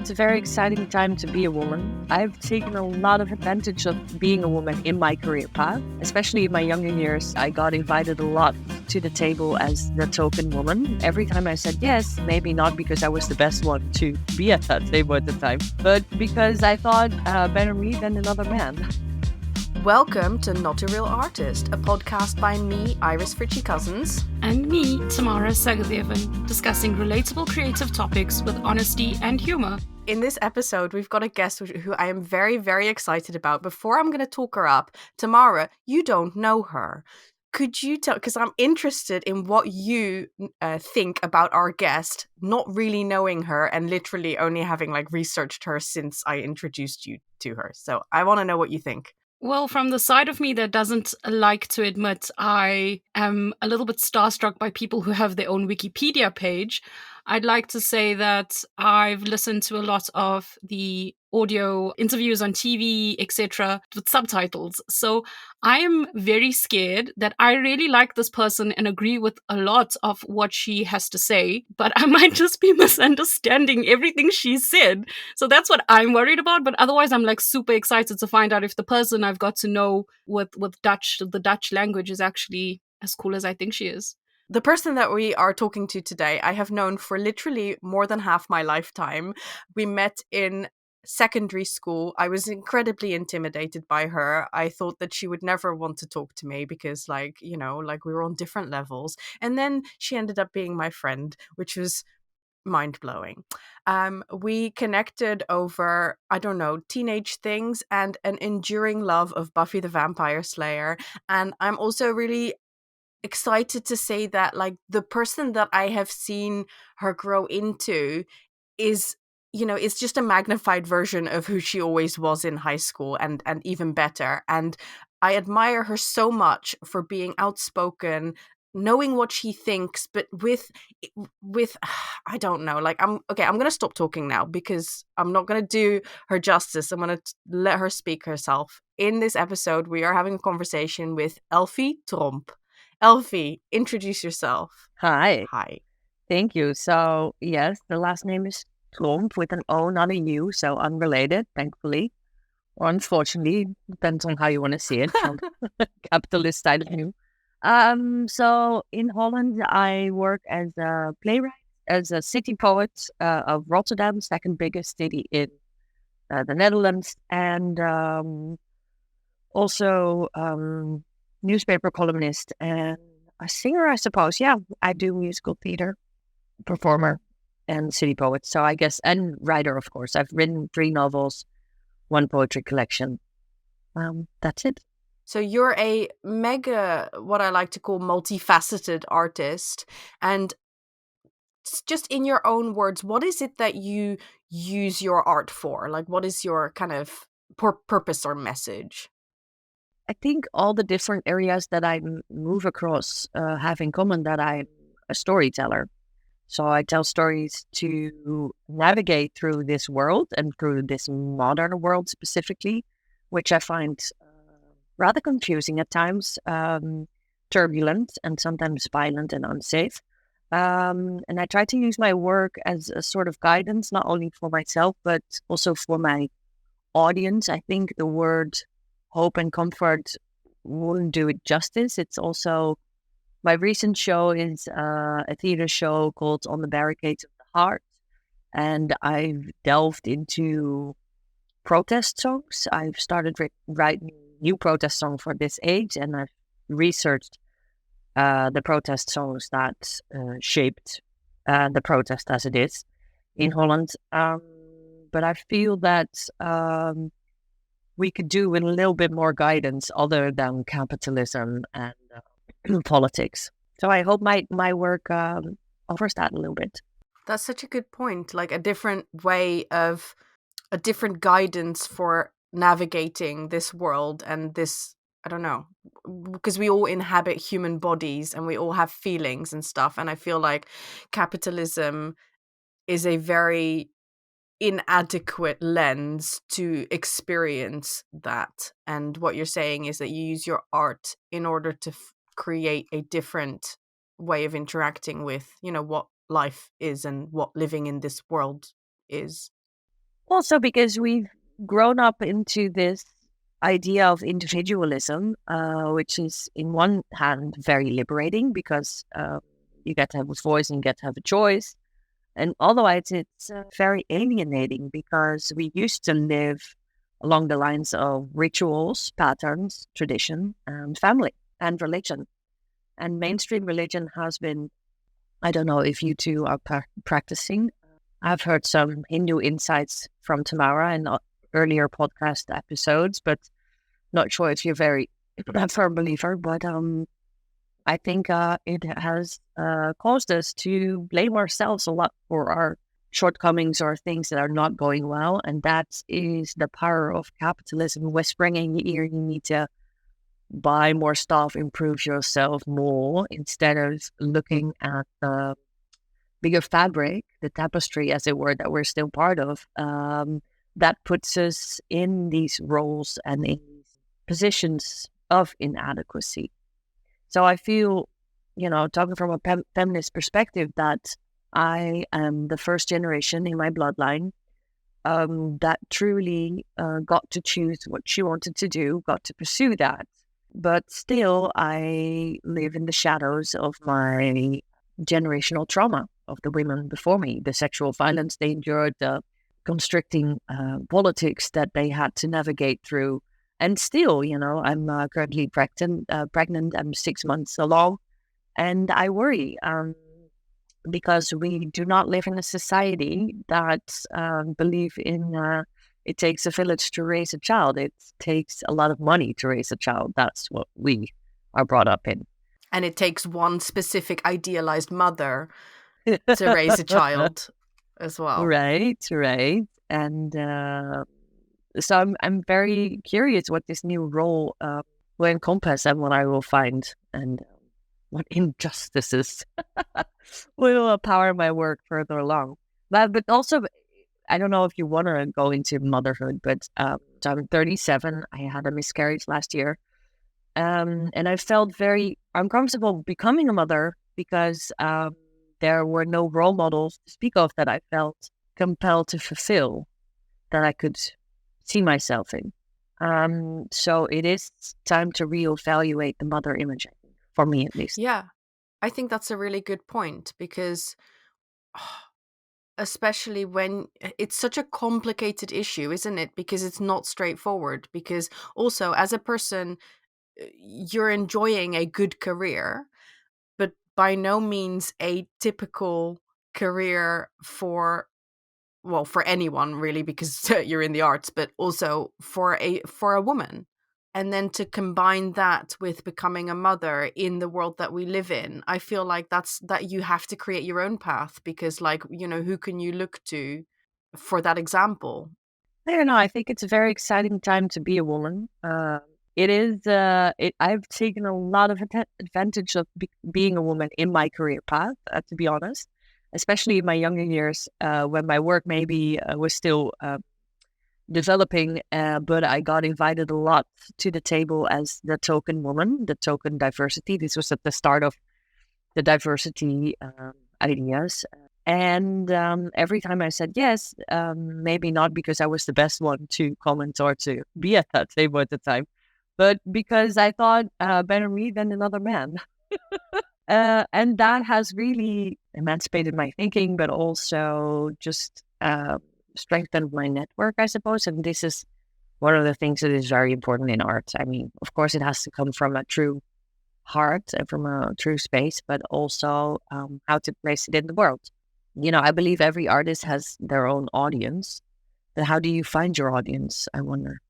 it's a very exciting time to be a woman. I've taken a lot of advantage of being a woman in my career path. Especially in my younger years, I got invited a lot to the table as the token woman. Every time I said yes, maybe not because I was the best one to be at that table at the time, but because I thought better me than another man. Welcome to Not a Real Artist, a podcast by me, Iris Fritschi-Cussens. And me, Tamara, Sagathevan, discussing relatable creative topics with honesty and humour. In this episode, we've got a guest who I am very, very excited about. Before I'm going to talk her up, Tamara, you don't know her. Could you tell, because I'm interested in what you think about our guest, not really knowing her and literally only having researched her since I introduced you to her. So I want to know what you think. Well, from the side of me that doesn't like to admit I am a little bit starstruck by people who have their own Wikipedia page, I'd like to say that I've listened to a lot of the audio interviews on TV, etc., with subtitles. So I am very scared that I really like this person and agree with a lot of what she has to say, but I might just be misunderstanding everything she said. So that's what I'm worried about. But otherwise, I'm super excited to find out if the person I've got to know with Dutch, the Dutch language, is actually as cool as I think she is. The person that we are talking to today, I have known for literally more than half my lifetime. We met in secondary school. I was incredibly intimidated by her. I thought that she would never want to talk to me because we were on different levels. And then she ended up being my friend, which was mind-blowing. We connected over, teenage things and an enduring love of Buffy the Vampire Slayer. And I'm also really excited to say that the person that I have seen her grow into is just a magnified version of who she always was in high school and even better. And I admire her so much for being outspoken, knowing what she thinks, but with I don't know, I'm going to stop talking now because I'm not going to do her justice. I'm going to let her speak herself. In this episode, we are having a conversation with Elfie Tromp. Elfie, introduce yourself. Hi. Hi. Thank you. So, yes, the last name is Tromp with an O, not a U, so unrelated, thankfully. Or unfortunately, depends on how you want to see it. Capitalist side of you. So in Holland, I work as a playwright, as a city poet of Rotterdam, second biggest city in the Netherlands, and also newspaper columnist and a singer, I suppose. Yeah, I do musical theater, performer, and city poet. So I guess, and writer, of course. I've written 3 novels, 1 poetry collection. That's it. So you're a mega, what I like to call multifaceted artist. And just in your own words, what is it that you use your art for? What is your kind of purpose or message? I think all the different areas that I move across have in common that I'm a storyteller. So I tell stories to navigate through this world and through this modern world specifically, which I find rather confusing at times, turbulent and sometimes violent and unsafe. And I try to use my work as a sort of guidance, not only for myself, but also for my audience. I think the word hope and comfort wouldn't do it justice. It's also, my recent show is a theater show called On the Barricades of the Heart. And I've delved into protest songs. I've started writing new protest song for this age, and I've researched the protest songs that shaped the protest as it is in Holland. But I feel that we could do with a little bit more guidance other than capitalism and politics. So I hope my work offers that a little bit. That's such a good point. A different way of, a different guidance for navigating this world and this, I don't know, because we all inhabit human bodies and we all have feelings and stuff. And I feel like capitalism is a very inadequate lens to experience that. And what you're saying is that you use your art in order to create a different way of interacting with, what life is and what living in this world is. Also, because we've grown up into this idea of individualism, which is, in one hand, very liberating because you get to have a voice and you get to have a choice. And otherwise, it's very alienating because we used to live along the lines of rituals, patterns, tradition, and family and religion. And mainstream religion has been, I don't know if you two are practicing. I've heard some Hindu insights from Tamara in earlier podcast episodes, but not sure if you're very a firm believer. But I think it has caused us to blame ourselves a lot for our shortcomings or things that are not going well. And that is the power of capitalism whispering in your ear. You need to buy more stuff, improve yourself more, instead of looking at the bigger fabric, the tapestry, as it were, that we're still part of. That puts us in these roles and in positions of inadequacy. So I feel, talking from a feminist perspective, that I am the first generation in my bloodline that truly got to choose what she wanted to do, got to pursue that. But still, I live in the shadows of my generational trauma of the women before me, the sexual violence they endured, the constricting politics that they had to navigate through. And still, I'm currently pregnant. I'm 6 months along, and I worry because we do not live in a society that believe in it takes a village to raise a child. It takes a lot of money to raise a child. That's what we are brought up in. And it takes one specific idealized mother to raise a child as well. Right. And so I'm very curious what this new role will encompass and what I will find and what injustices will power my work further along. But also, I don't know if you want to go into motherhood, but so I'm 37. I had a miscarriage last year. And I felt very uncomfortable becoming a mother because there were no role models to speak of that I felt compelled to fulfill, that I could see myself in. So it is time to reevaluate the mother image, for me at least. Yeah, I think that's a really good point because especially when it's such a complicated issue, isn't it? Because it's not straightforward. Because also, as a person, you're enjoying a good career, but by no means a typical career for anyone really, because you're in the arts, but also for a woman. And then to combine that with becoming a mother in the world that we live in, I feel like that you have to create your own path, because who can you look to for that example? I don't know. I think it's a very exciting time to be a woman. It is. I've taken a lot of advantage of being a woman in my career path, to be honest, especially in my younger years when my work maybe was still developing, but I got invited a lot to the table as the token woman, the token diversity. This was at the start of the diversity ideas. And every time I said yes, maybe not because I was the best one to comment or to be at that table at the time, but because I thought better me than another man. And that has really emancipated my thinking, but also just strengthened my network, I suppose. And this is one of the things that is very important in art. I mean, of course, it has to come from a true heart and from a true space, but also how to place it in the world. I believe every artist has their own audience, but how do you find your audience, I wonder?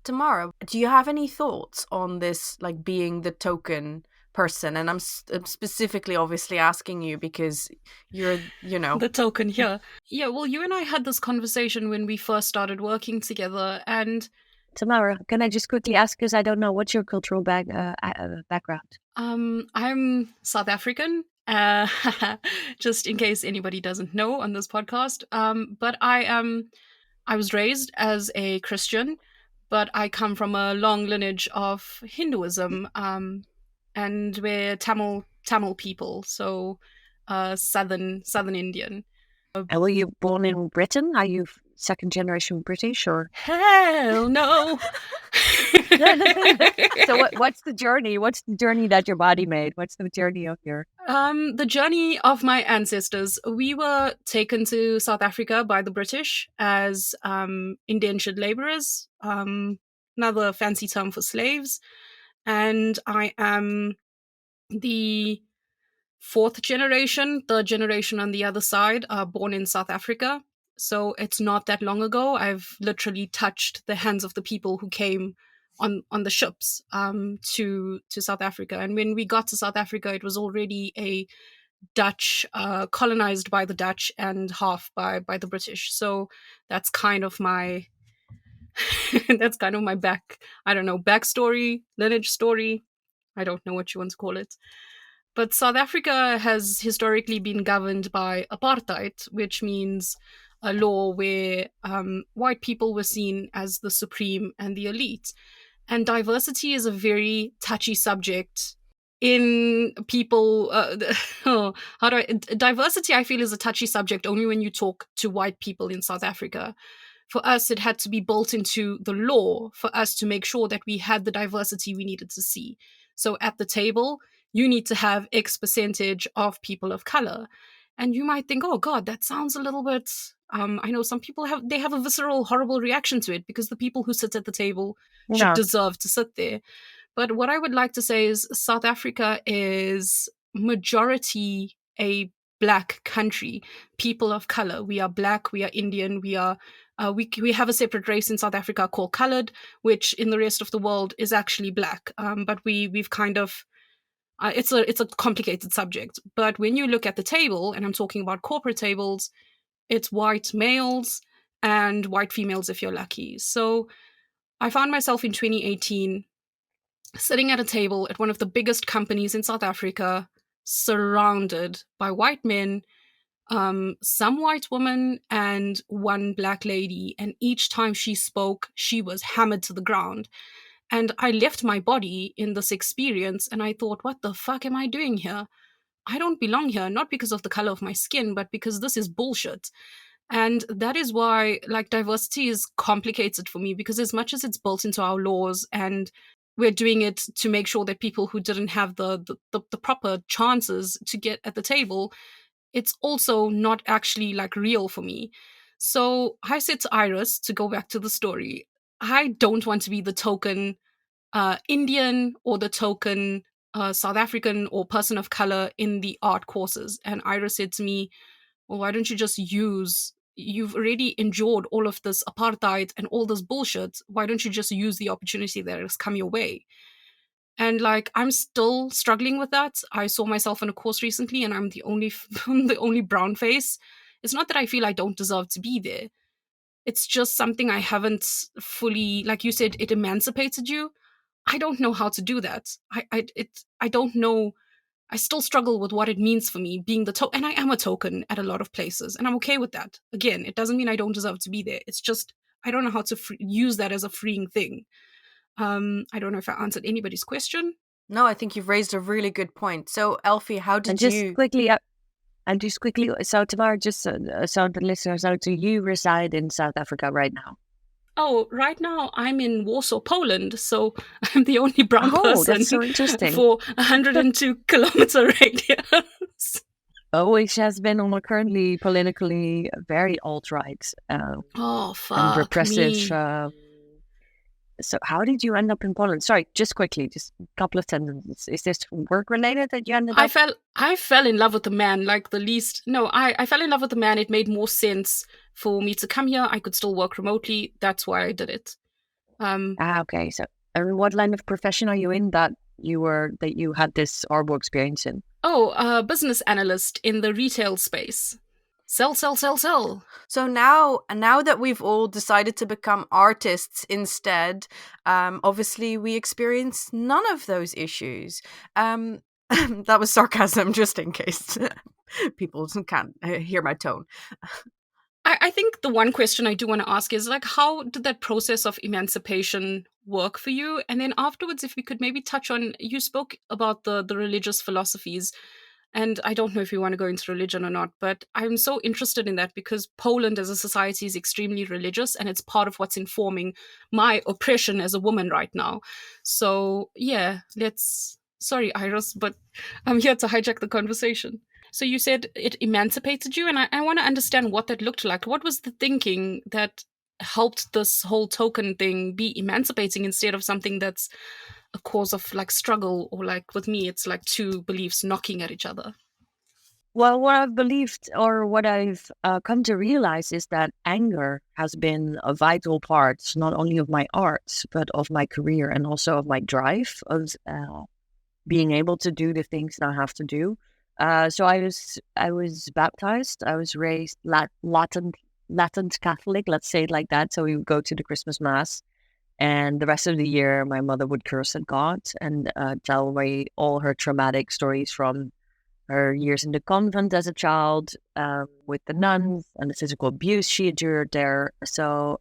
Tamara, do you have any thoughts on this, like being the token person? And I'm specifically obviously asking you because you're, the token here. Yeah, well, you and I had this conversation when we first started working together, and Tamara, can I just quickly ask, because I don't know, what's your cultural background? I'm South African, just in case anybody doesn't know on this podcast. But I was raised as a Christian, but I come from a long lineage of Hinduism, and we're Tamil people, so southern Indian. And were you born in Britain? Are you second generation British or? Hell no. So what's the journey? What's the journey that your body made? What's the journey of your? The journey of my ancestors. We were taken to South Africa by the British as indentured laborers, another fancy term for slaves. And I am the third generation on the other side, born in South Africa. So it's not that long ago. I've literally touched the hands of the people who came on the ships to South Africa. And when we got to South Africa, it was already a Dutch, colonized by the Dutch and half by the British. So that's kind of my backstory, lineage story. I don't know what you want to call it. But South Africa has historically been governed by apartheid, which means a law where white people were seen as the supreme and the elite. And diversity is a very touchy subject in people. Diversity, I feel, is a touchy subject only when you talk to white people in South Africa. For us, it had to be built into the law for us to make sure that we had the diversity we needed to see. So at the table, you need to have X percentage of people of color. And you might think, oh God, that sounds a little bit, I know some people have a visceral, horrible reaction to it because the people who sit at the table should deserve to sit there. But what I would like to say is South Africa is majority a Black country, people of color. We are Black, we are Indian, we are we have a separate race in South Africa called colored, which in the rest of the world is actually Black. But we've kind of it's a complicated subject. But when you look at the table, and I'm talking about corporate tables, it's white males and white females if you're lucky. So I found myself in 2018 sitting at a table at one of the biggest companies in South Africa, surrounded by white men, some white women, and one Black lady. And each time she spoke, she was hammered to the ground. And I left my body in this experience and I thought, what the fuck am I doing here? I don't belong here, not because of the color of my skin, but because this is bullshit. And that is why, like, diversity is complicated for me, because as much as it's built into our laws and we're doing it to make sure that people who didn't have the proper chances to get at the table, it's also not actually like real for me. So I said to Iris, to go back to the story, I don't want to be the token Indian or the token South African or person of color in the art courses. And Iris said to me, well, why don't you just you've already endured all of this apartheid and all this bullshit. Why don't you just use the opportunity that has come your way? And like, I'm still struggling with that. I saw myself in a course recently and I'm the only brown face. It's not that I feel I don't deserve to be there. It's just something I haven't fully, like you said, it emancipated you. I don't know how to do that. I don't know. I still struggle with what it means for me being the token, and I am a token at a lot of places, and I'm okay with that. Again, it doesn't mean I don't deserve to be there. It's just I don't know how to use that as a freeing thing. I don't know if I answered anybody's question. No, I think you've raised a really good point. So, Elfie, how did you... Just quickly, so Tamara, just so the listeners know, do you reside in South Africa right now? Oh, right now I'm in Warsaw, Poland, so I'm the only brown person that's so interesting. For 102 kilometer radius. Which has been on a currently politically very alt-right and repressive. So how did you end up in Poland? Sorry, just quickly, just a couple of sentences. Is this work related that you ended up? I fell in love with the man, like the least. No, I fell in love with the man. It made more sense for me to come here. I could still work remotely. That's why I did it. Okay. So, what line of profession are you in that you had this horrible experience in? Oh, business analyst in the retail space. Sell. So now that we've all decided to become artists instead, obviously we experience none of those issues. That was sarcasm, just in case people can't hear my tone. I think the one question I do want to ask is, like, how did that process of emancipation work for you? And then afterwards, if we could maybe touch on, you spoke about the religious philosophies. And I don't know if you want to go into religion or not, but I'm so interested in that because Poland as a society is extremely religious, and it's part of what's informing my oppression as a woman right now. So yeah, sorry, Iris, but I'm here to hijack the conversation. So you said it emancipated you, and I want to understand what that looked like. What was the thinking that helped this whole token thing be emancipating instead of something that's a cause of like struggle, or like with me, it's like two beliefs knocking at each other? Well, what I've believed or what I've come to realize is that anger has been a vital part, not only of my art, but of my career and also of my drive of being able to do the things that I have to do. So I was baptized. I was raised Latin Catholic, let's say it like that. So we would go to the Christmas Mass. And the rest of the year, my mother would curse at God and tell me all her traumatic stories from her years in the convent as a child, with the nuns and the physical abuse she endured there. So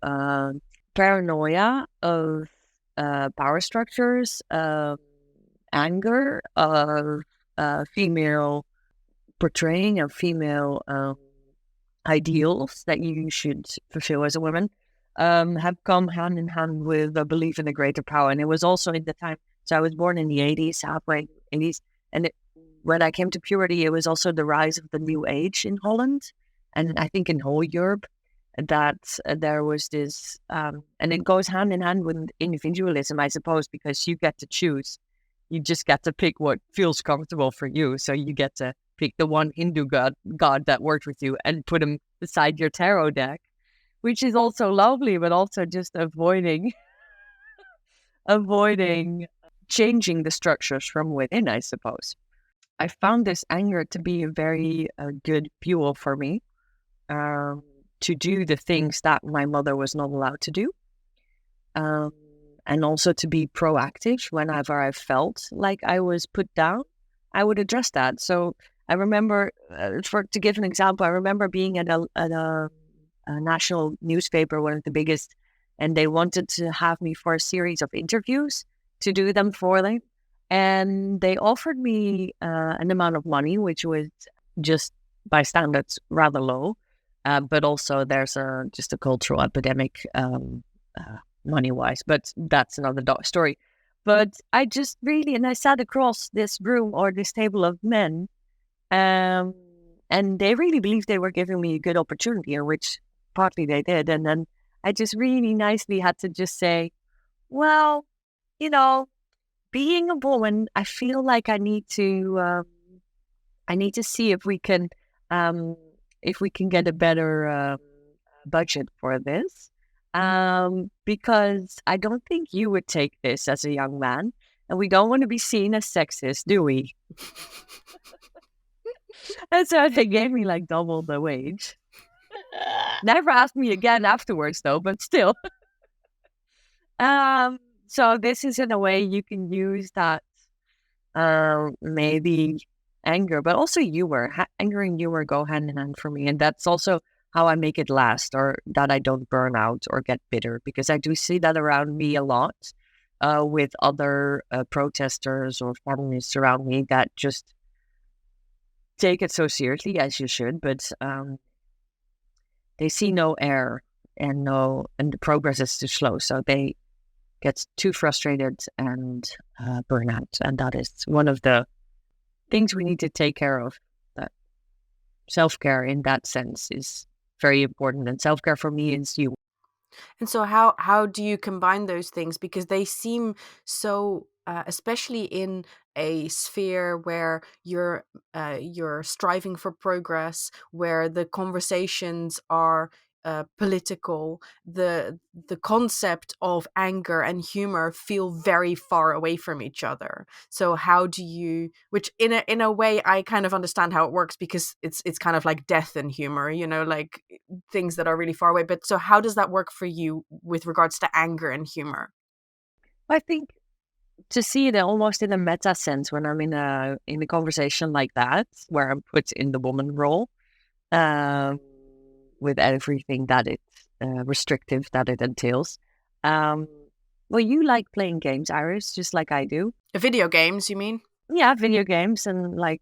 paranoia of power structures, anger of female portraying of female ideals that you should fulfill as a woman, have come hand in hand with a belief in a greater power. And it was also in the time, so I was born in the 80s, halfway 80s, and when I came to puberty, it was also the rise of the New Age in Holland, and I think in whole Europe, that there was this, and it goes hand in hand with individualism, I suppose, because you get to choose. You just get to pick what feels comfortable for you. So you get to pick the one Hindu god that worked with you and put him beside your tarot deck, which is also lovely, but also just avoiding changing the structures from within, I suppose. I found this anger to be a very good fuel for me, to do the things that my mother was not allowed to do, and also to be proactive whenever I felt like I was put down. I would address that. So I remember, to give an example, I remember being at a national newspaper, one of the biggest, and they wanted to have me for a series of interviews to do them for them. And they offered me an amount of money, which was just by standards rather low. But also there's just a cultural epidemic money-wise. But that's another story. But I just really, and I sat across this room or this table of men, and they really believed they were giving me a good opportunity, which partly they did. And then I just really nicely had to just say, well, being a woman, I feel like I need to see if we can get a better budget for this, because I don't think you would take this as a young man, and we don't want to be seen as sexist, do we? And so they gave me like double the wage. Never asked me again afterwards, though, but still. So this is in a way you can use that, maybe anger, but also humor. Anger and humor go hand in hand for me. And that's also how I make it last, or that I don't burn out or get bitter, because I do see that around me a lot, with other protesters or feminists around me that just take it so seriously, as you should, but they see no air and the progress is too slow. So they get too frustrated and burn out. And that is one of the things we need to take care of. That self-care in that sense is very important. And self-care for me is you. And so how do you combine those things? Because they seem so, especially in a sphere where you're striving for progress, where the conversations are political, the concept of anger and humor feel very far away from each other. So how do you, which in a way I kind of understand how it works, because it's kind of like death and humor, like things that are really far away. But so how does that work for you with regards to anger and humor? I think to see it almost in a meta sense, when I'm in a conversation like that, where I'm put in the woman role, with everything that it's restrictive that it entails. Well, you like playing games, Iris, just like I do. Video games, you mean? Yeah, video games, and like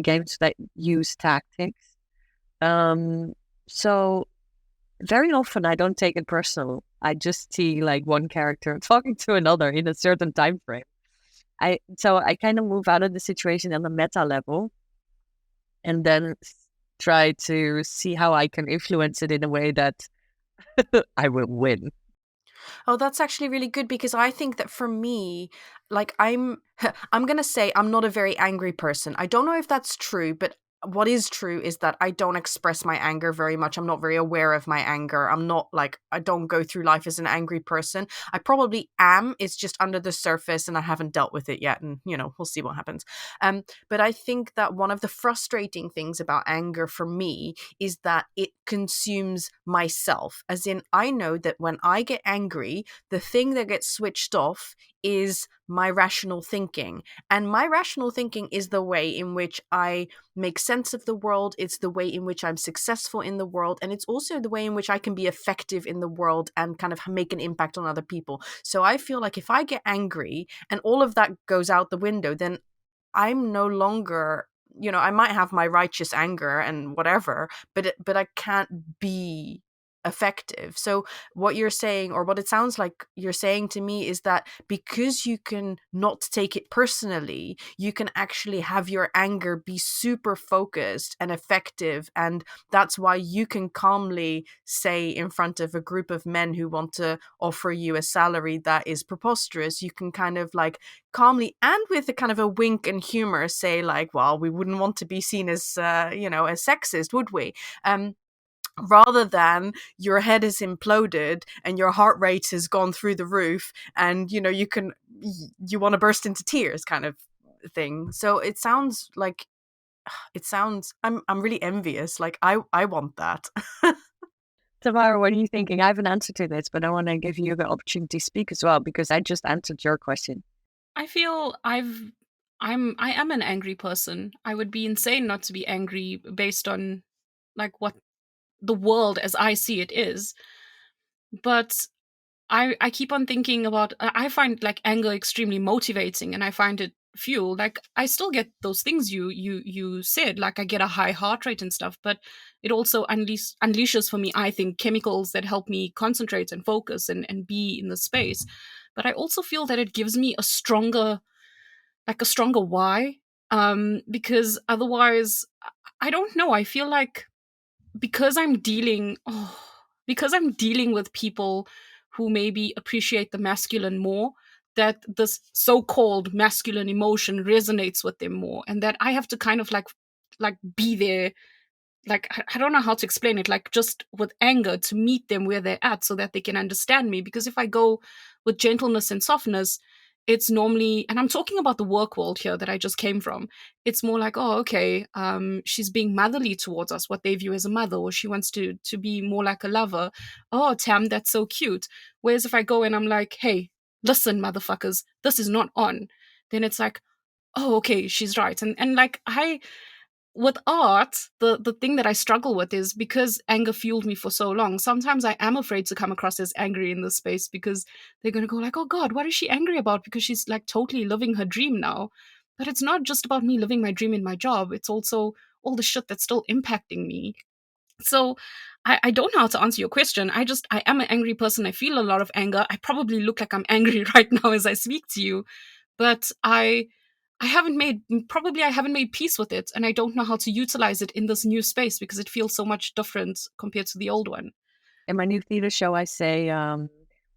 games that use tactics. So very often I don't take it personal. I just see like one character talking to another in a certain time frame. So I kind of move out of the situation on the meta level, and then try to see how I can influence it in a way that I will win. Oh, that's actually really good, because I think that for me, like I'm going to say I'm not a very angry person. I don't know if that's true, but what is true is that I don't express my anger very much. I'm not very aware of my anger. I'm not like, I don't go through life as an angry person. I probably am. It's just under the surface and I haven't dealt with it yet. And, we'll see what happens. But I think that one of the frustrating things about anger for me is that it consumes myself. As in, I know that when I get angry, the thing that gets switched off is my rational thinking. And my rational thinking is the way in which I make sense of the world. It's the way in which I'm successful in the world. And it's also the way in which I can be effective in the world and kind of make an impact on other people. So I feel like if I get angry and all of that goes out the window, then I'm no longer, I might have my righteous anger and whatever, but I can't be effective. So what you're saying, or what it sounds like you're saying to me, is that because you can not take it personally, you can actually have your anger be super focused and effective, and that's why you can calmly say in front of a group of men who want to offer you a salary that is preposterous, you can kind of like calmly and with a kind of a wink and humor say like, well, we wouldn't want to be seen as as sexist, would we? Rather than your head is imploded and your heart rate has gone through the roof and you want to burst into tears kind of thing. So it sounds like I'm really envious. Like I want that. Tamara, what are you thinking? I have an answer to this, but I want to give you the opportunity to speak as well, because I just answered your question. I feel I am an angry person. I would be insane not to be angry based on like what the world as I see it is. But I keep on thinking about, I find like anger extremely motivating, and I find it fuel. Like I still get those things you said, like I get a high heart rate and stuff, but it also unleashes for me, I think, chemicals that help me concentrate and focus and be in the space. But I also feel that it gives me a stronger why. Because otherwise, I don't know, I feel like because I'm dealing with people who maybe appreciate the masculine more, that this so-called masculine emotion resonates with them more, and that I have to kind of like be there. Like I don't know how to explain it, like just with anger to meet them where they're at so that they can understand me. Because if I go with gentleness and softness, it's normally, and I'm talking about the work world here that I just came from, it's more like, oh, okay, she's being motherly towards us, what they view as a mother, or she wants to be more like a lover. Oh, Tam, that's so cute. Whereas if I go and I'm like, hey, listen, motherfuckers, this is not on, then it's like, oh, okay, she's right. And like with art, the thing that I struggle with is because anger fueled me for so long, sometimes I am afraid to come across as angry in this space, because they're going to go like, oh God, what is she angry about? Because she's like totally living her dream now. But it's not just about me living my dream in my job. It's also all the shit that's still impacting me. So I don't know how to answer your question. I am an angry person. I feel a lot of anger. I probably look like I'm angry right now as I speak to you. But I haven't made peace with it, and I don't know how to utilize it in this new space because it feels so much different compared to the old one. In my new theater show, I say,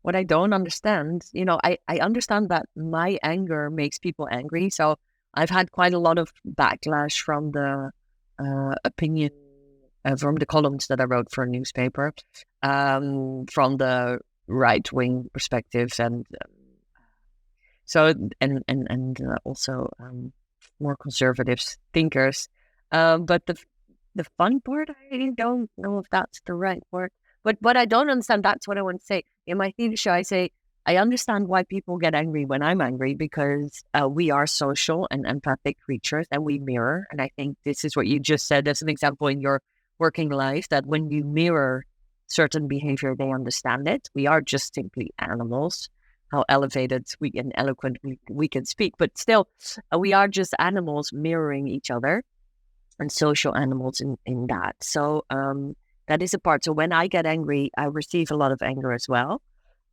what I don't understand, I understand that my anger makes people angry. So I've had quite a lot of backlash from the opinion, from the columns that I wrote for a newspaper, from the right-wing perspectives, and so and also more conservative thinkers. But the fun part, I don't know if that's the right word. But what I don't understand, that's what I want to say. In my theater show, I say, I understand why people get angry when I'm angry, because we are social and empathic creatures and we mirror. And I think this is what you just said as an example in your working life, that when you mirror certain behavior, they understand it. We are just simply animals. How elevated and eloquent we can speak, but still, we are just animals mirroring each other. and social animals in that. So that is a part. So when I get angry, I receive a lot of anger as well.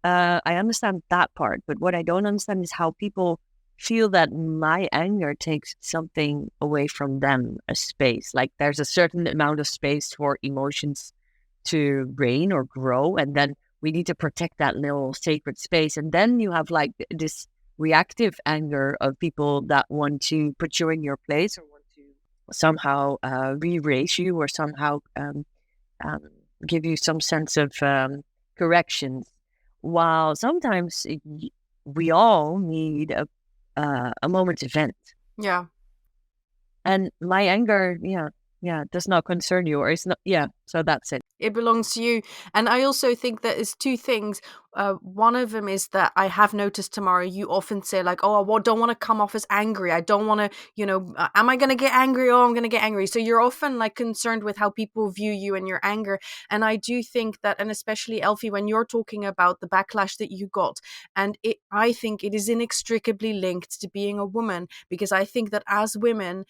I understand that part, but what I don't understand is how people feel that my anger takes something away from them, a space. Like there's a certain amount of space for emotions to reign or grow, and then we need to protect that little sacred space. And then you have like this reactive anger of people that want to put you in your place or want to somehow re-raise you or somehow give you some sense of corrections. While sometimes we all need a moment to vent. Yeah. And my anger, does not concern you, or it's not. Yeah, so that's it. It belongs to you. And I also think that there's two things. One of them is that I have noticed, Tamara, you often say like, oh, I don't want to come off as angry. I don't want to, am I going to get angry? Oh, I'm going to get angry. So you're often like concerned with how people view you and your anger. And I do think that, and especially Elfie, when you're talking about the backlash that you got, and I think it is inextricably linked to being a woman, because I think that as women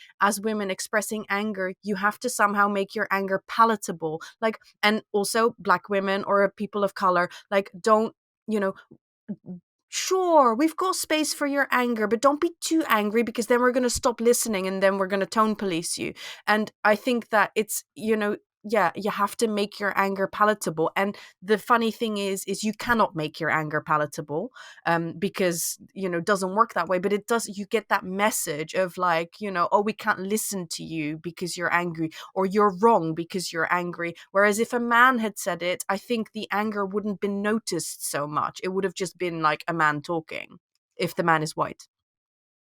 expressing anger, you have to somehow make your anger palatable. Like, and also Black women or people of color, like, don't, sure, we've got space for your anger, but don't be too angry, because then we're going to stop listening and then we're going to tone police you. And I think that it's, you have to make your anger palatable. And the funny thing is you cannot make your anger palatable, because, it doesn't work that way. But it does, you get that message of like, oh, we can't listen to you because you're angry, or you're wrong because you're angry. Whereas if a man had said it, I think the anger wouldn't been noticed so much. It would have just been like a man talking, if the man is white.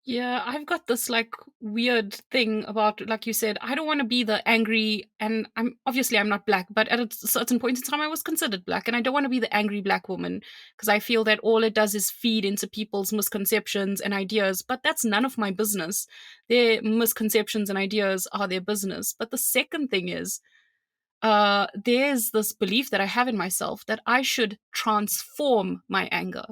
Yeah, I've got this like weird thing about, like you said, I don't want to be the angry, and I'm not Black, but at a certain point in time I was considered Black, and I don't want to be the angry Black woman, because I feel that all it does is feed into people's misconceptions and ideas, but that's none of my business. Their misconceptions and ideas are their business. But the second thing is, there's this belief that I have in myself that I should transform my anger.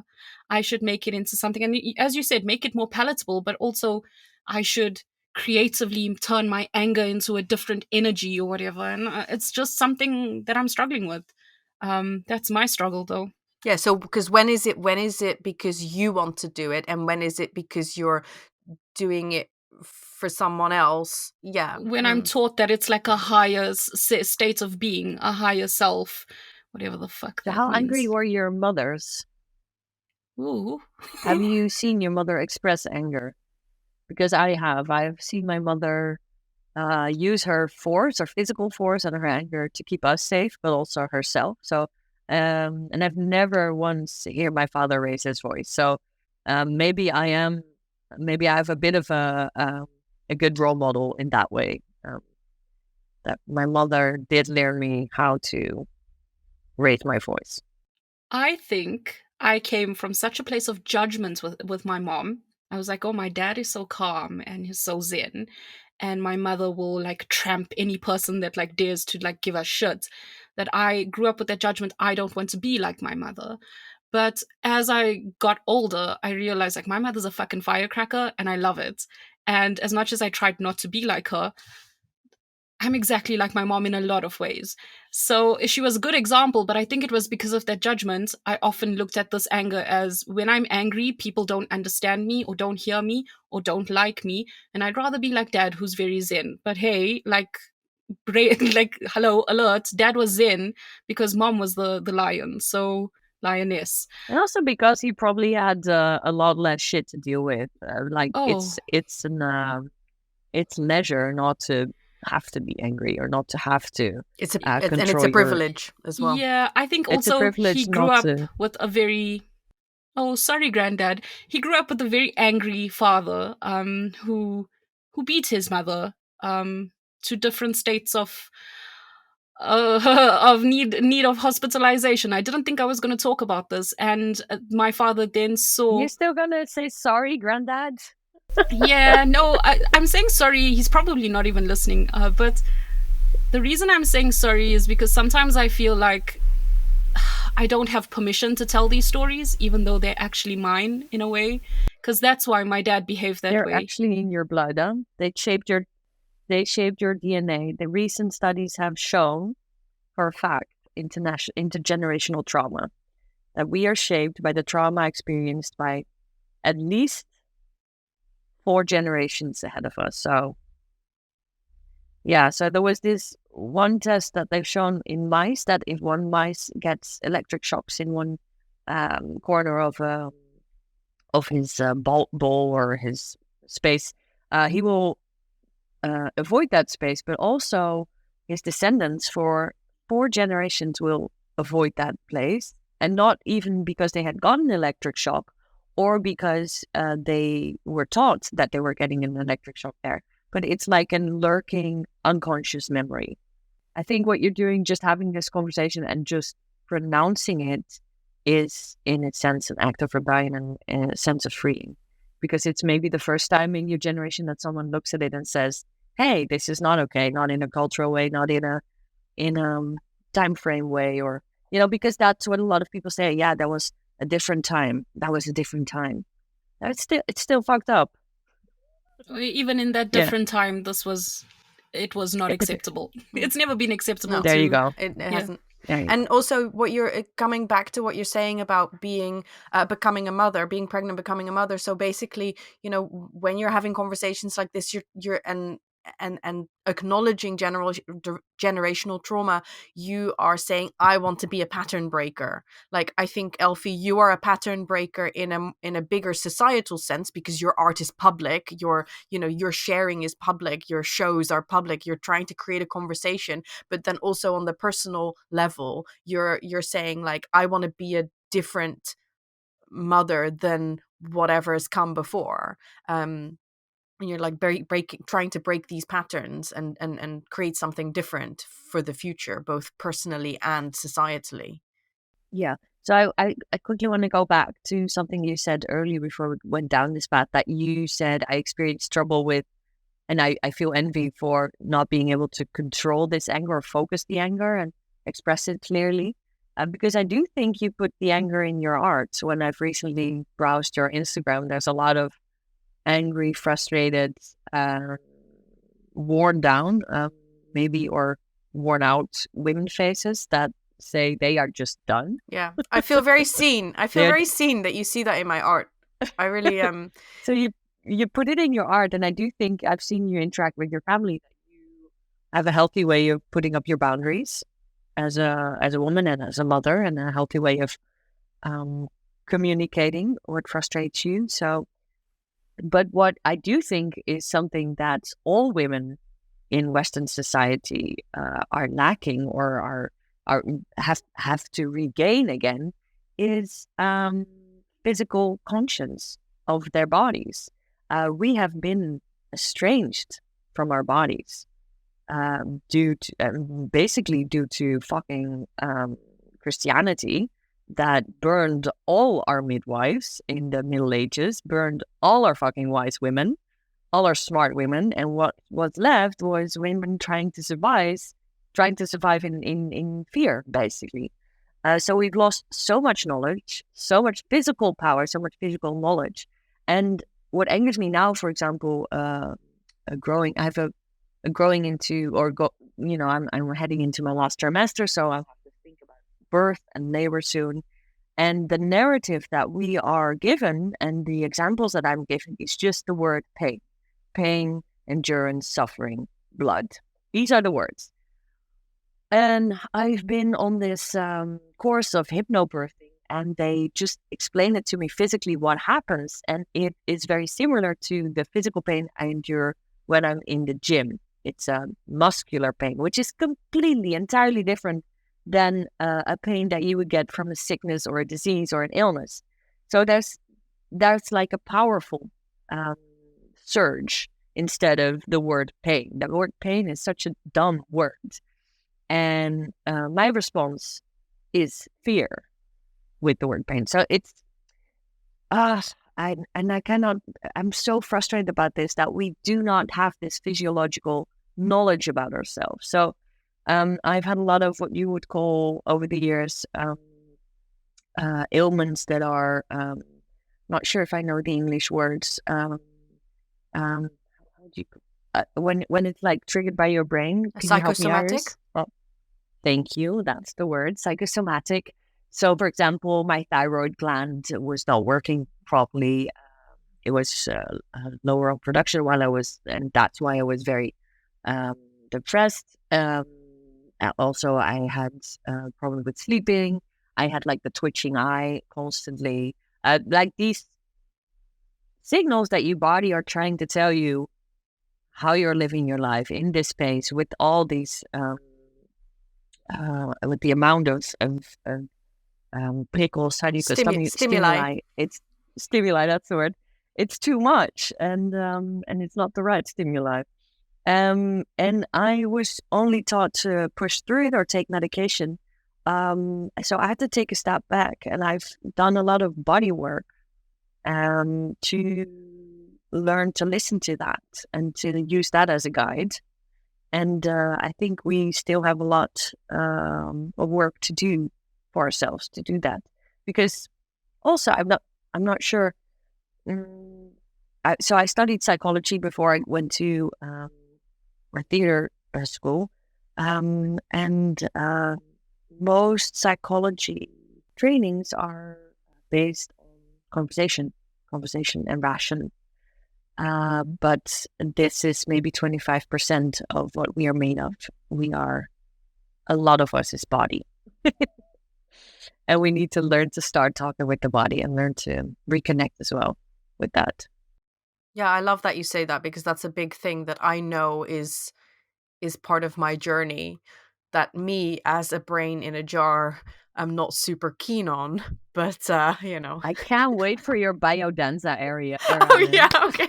I should make it into something, and as you said, make it more palatable, but also I should creatively turn my anger into a different energy or whatever. And it's just something that I'm struggling with. That's my struggle, though. Yeah. So, because when is it because you want to do it, and when is it because you're doing it for someone else? Yeah. When I'm taught that it's like a higher state of being, a higher self, whatever the fuck So that how means. angry were your mothers? Ooh. Have you seen your mother express anger? Because I've seen my mother use her force, or physical force, and her anger to keep us safe, but also herself. So, and I've never once hear my father raise his voice. So, maybe I have a bit of a good role model in that way. That my mother did learn me how to raise my voice. I think I came from such a place of judgment with my mom. I was like, oh, my dad is so calm and he's so zen. And my mother will like tramp any person that like dares to like give us shit. That I grew up with that judgment. I don't want to be like my mother. But as I got older, I realized like my mother's a fucking firecracker and I love it. And as much as I tried not to be like her, I'm exactly like my mom in a lot of ways. So she was a good example, but I think it was because of that judgment. I often looked at this anger as, when I'm angry, people don't understand me or don't hear me or don't like me. And I'd rather be like dad, who's very zen. But hey, like, like, hello, alert, dad was zen because mom was the lion. So lioness. And also because he probably had a lot less shit to deal with. It's leisure not to have to be angry, or not to have to. It's a privilege as well. Yeah, I think also he grew up with a very. Oh, sorry, granddad. He grew up with a very angry father, who beat his mother, to different states of need of hospitalization. I didn't think I was going to talk about this, and my father then saw. You're still gonna say sorry, granddad? Yeah, no, I'm saying sorry. He's probably not even listening. But the reason I'm saying sorry is because sometimes I feel like I don't have permission to tell these stories, even though they're actually mine in a way. Because that's why my dad behaved that way. They're actually in your blood, huh? They shaped your They shaped your DNA. The recent studies have shown, for a fact, intergenerational trauma, that we are shaped by the trauma experienced by at least 4 generations ahead of us. So, yeah, so there was this one test that they've shown in mice that if one mice gets electric shocks in one corner of his bowl or his space, he will avoid that space, but also his descendants for 4 generations will avoid that place, and not even because they had gotten an electric shock or because they were taught that they were getting an electric shock there, but it's like a lurking unconscious memory. I think what you're doing, just having this conversation and just pronouncing it, is in its sense an act of rebellion and a sense of freeing, because it's maybe the first time in your generation that someone looks at it and says, hey, this is not okay, not in a cultural way, not in a time frame way, or because that's what a lot of people say. Yeah, that was a different time. That was a different time. It's still fucked up. Even in that different time, it was not acceptable. It's never been acceptable. There you go. It hasn't. And also, what you're coming back to what you're saying about being becoming a mother, being pregnant, becoming a mother. So basically, when you're having conversations like this, you're and acknowledging generational trauma, you are saying, I want to be a pattern breaker. Like, I think, Elfie, you are a pattern breaker in a bigger societal sense, because your art is public, your sharing is public, your shows are public, you're trying to create a conversation. But then also on the personal level, you're saying, like, I want to be a different mother than whatever has come before. And you're like trying to break these patterns and create something different for the future, both personally and societally. Yeah. So I quickly want to go back to something you said earlier before we went down this path, that you said I experienced trouble with, and I feel envy for not being able to control this anger or focus the anger and express it clearly. Because I do think you put the anger in your art. So when I've recently browsed your Instagram, there's a lot of angry, frustrated, worn down, maybe, or worn out women faces that say they are just done. Yeah, I feel very seen. I feel very seen that you see that in my art. I really am. So you put it in your art, and I do think I've seen you interact with your family, that you have a healthy way of putting up your boundaries as a woman and as a mother, and a healthy way of communicating what frustrates you. So, but what I do think is something that all women in Western society are lacking, or have to regain again, is physical conscience of their bodies. We have been estranged from our bodies basically due to fucking Christianity, that burned all our midwives in the Middle Ages, burned all our fucking wise women, all our smart women, and what was left was women trying to survive in fear, basically. So we've lost so much knowledge, so much physical power, so much physical knowledge. And what angers me now, for example, I'm heading into my last trimester, so I have to think about birth and labor soon. And the narrative that we are given and the examples that I'm given is just the word pain, endurance, suffering, blood. These are the words. And I've been on this course of hypnobirthing, and they just explain it to me physically what happens. And it is very similar to the physical pain I endure when I'm in the gym. It's a muscular pain, which is completely, entirely different than a pain that you would get from a sickness or a disease or an illness. So there's like a powerful surge instead of the word pain. The word pain is such a dumb word. And my response is fear with the word pain. So it's, I'm so frustrated about this, that we do not have this physiological knowledge about ourselves. So I've had a lot of what you would call over the years ailments that are, not sure if I know the English words, when it's like triggered by your brain. Can you help me, Psychosomatic? Iris? Oh, thank you. That's the word, psychosomatic. So, for example, my thyroid gland was not working properly. It was lower on production and that's why I was very depressed. Also, I had problem with sleeping. I had like the twitching eye constantly. Like these signals that your body are trying to tell you how you're living your life in this space with all these, with the amount of prickles, how do you call stimuli. It's stimuli, that's the word. It's too much, and it's not the right stimuli. And I was only taught to push through it or take medication. So I had to take a step back, and I've done a lot of body work to learn to listen to that and to use that as a guide. And I think we still have a lot of work to do for ourselves to do that, because also I'm not sure. So I studied psychology before I went to a theater school, and most psychology trainings are based on conversation and ration. But this is maybe 25% of what we are made of. A lot of us is body. And we need to learn to start talking with the body and learn to reconnect as well with that. Yeah, I love that you say that, because that's a big thing that I know is part of my journey, that me as a brain in a jar, I'm not super keen on, but I can't wait for your biodanza area. Oh yeah, okay.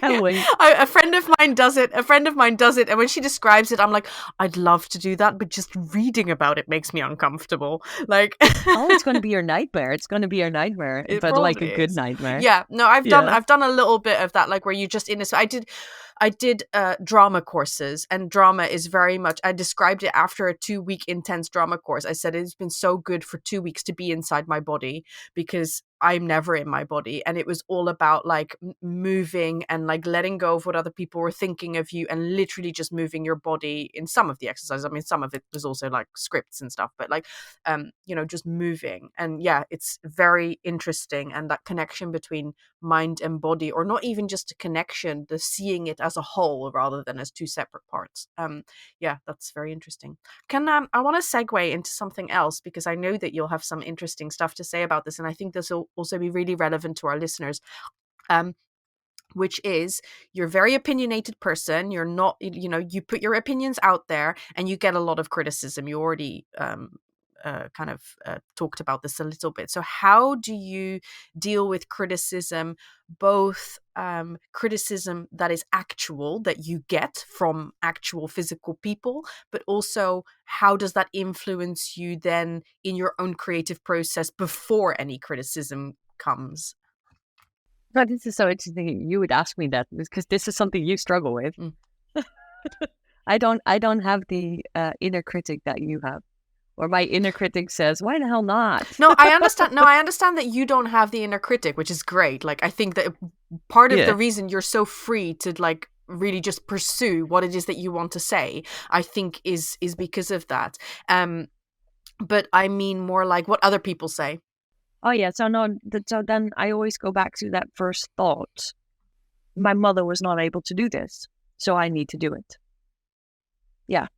A friend of mine does it. And when she describes it, I'm like, I'd love to do that, but just reading about it makes me uncomfortable. Like, oh, it's going to be your nightmare. It's going to be your nightmare, but like a good nightmare. Yeah, no, I've done a little bit of that, like where you just I did drama courses, and drama is very much, I described it after a 2-week intense drama course. I said it's been so good for 2 weeks to be inside my body, because I'm never in my body. And it was all about like moving and like letting go of what other people were thinking of you, and literally just moving your body in some of the exercises. I mean, some of it was also like scripts and stuff, but like, just moving. And yeah, it's very interesting. And that connection between mind and body, or not even just a connection, the seeing it as a whole rather than as two separate parts. Yeah, that's very interesting. I want to segue into something else, because I know that you'll have some interesting stuff to say about this, and I think this will also be really relevant to our listeners. Which is, you're a very opinionated person. You're not, you put your opinions out there, and you get a lot of criticism. You already talked about this a little bit. So how do you deal with criticism, both criticism that is actual, that you get from actual physical people, but also how does that influence you then in your own creative process before any criticism comes? But this is so interesting you would ask me that, because this is something you struggle with. I don't have the inner critic that you have. Or my inner critic says, why the hell not? No, I understand. I understand that you don't have the inner critic, which is great. Like, I think that part of the reason you're so free to like really just pursue what it is that you want to say, I think is because of that. But I mean more like what other people say. Oh yeah. So then I always go back to that first thought. My mother was not able to do this, so I need to do it. Yeah.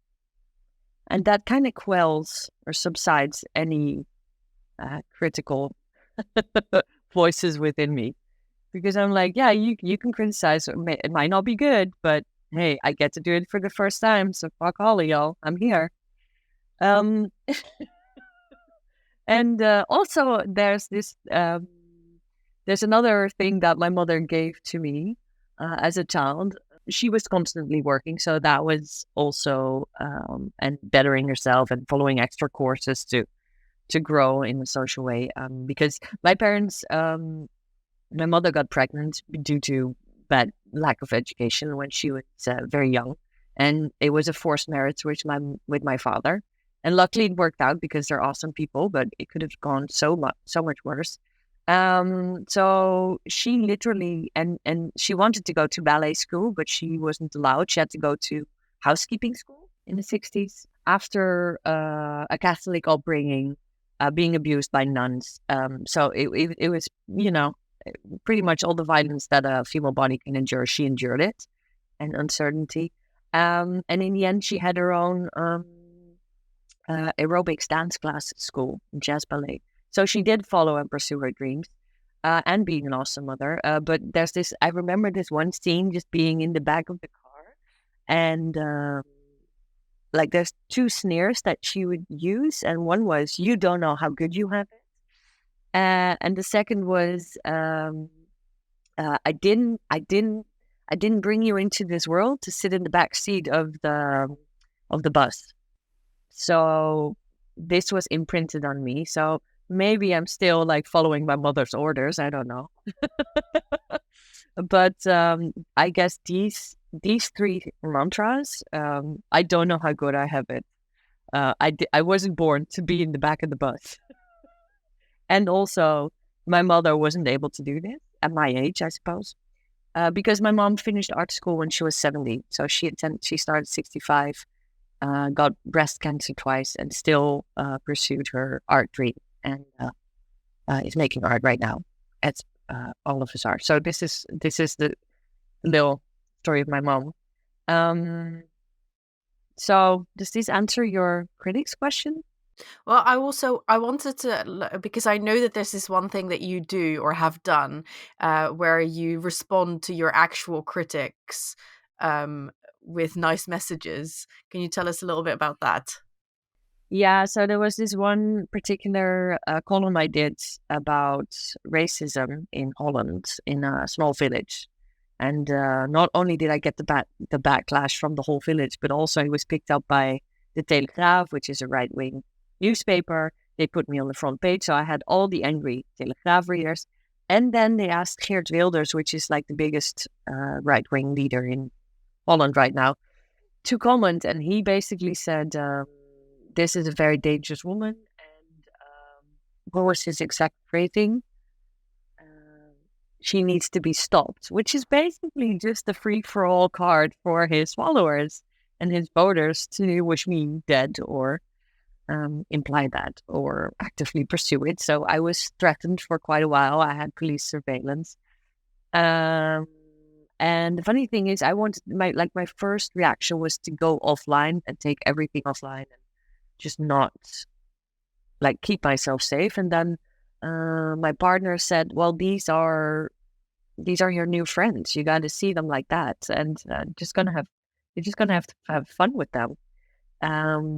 And that kind of quells or subsides any critical voices within me. Because I'm like, yeah, you can criticize. It might not be good, but hey, I get to do it for the first time. So fuck all of y'all. I'm here. And also there's this, there's another thing that my mother gave to me as a child. She was constantly working, so that was also and bettering herself and following extra courses to grow in a social way. Because my parents, my mother got pregnant due to bad lack of education when she was very young, and it was a forced marriage with my father. And luckily it worked out because they're awesome people, but it could have gone so much worse. So she literally, and she wanted to go to ballet school, but she wasn't allowed. She had to go to housekeeping school in the 60s after a Catholic upbringing, being abused by nuns. So it was, pretty much all the violence that a female body can endure. She endured it, and uncertainty. And in the end, she had her own aerobics dance class at school, jazz ballet. So she did follow and pursue her dreams, and being an awesome mother. But there's this, I remember this one scene just being in the back of the car, and like there's two sneers that she would use, and one was, "You don't know how good you have it," and the second was, I didn't bring you into this world to sit in the back seat of the bus. So this was imprinted on me. So maybe I'm still like following my mother's orders. I don't know. But I guess these three mantras, I don't know how good I have it. I wasn't born to be in the back of the bus. And also, my mother wasn't able to do this at my age, I suppose, because my mom finished art school when she was 70. So she started 65, got breast cancer twice, and still pursued her art dream, and is making art right now, as all of us are. So this is the little story of my mom. So does this answer your critics question? Well, I wanted to, because I know that this is one thing that you do or have done, where you respond to your actual critics with nice messages. Can you tell us a little bit about that? Yeah, so there was this one particular column I did about racism in Holland, in a small village. And not only did I get the backlash from the whole village, but also it was picked up by the Telegraaf, which is a right-wing newspaper. They put me on the front page, so I had all the angry Telegraaf readers. And then they asked Geert Wilders, which is like the biggest right-wing leader in Holland right now, to comment. And he basically said, this is a very dangerous woman. And what was his exact phrasing? She needs to be stopped, which is basically just a free-for-all card for his followers and his voters to wish me dead or imply that or actively pursue it. So I was threatened for quite a while. I had police surveillance. And the funny thing is, I wanted my first reaction was to go offline and take everything offline and just not keep myself safe. And then my partner said, "Well, these are your new friends. You got to see them like that, and you're just gonna have to have fun with them,